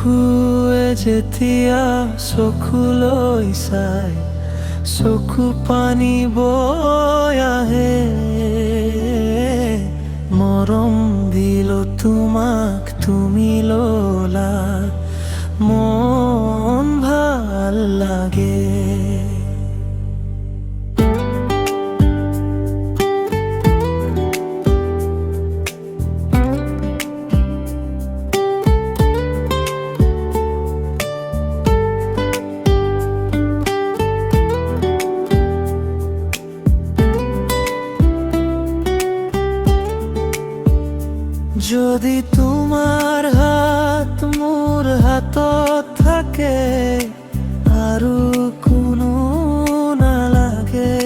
চকুৱে যেতিয়া চকুলৈ চাই চকু পানী বৈ আহে। মৰম দিলো তোমাক, তুমি ললা মন ভাল লাগে। যদি তোমাৰ হাত মোৰ হাতত থাকে আৰু কোনো নালাগে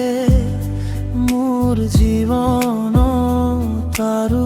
মোৰ জীৱনত আৰু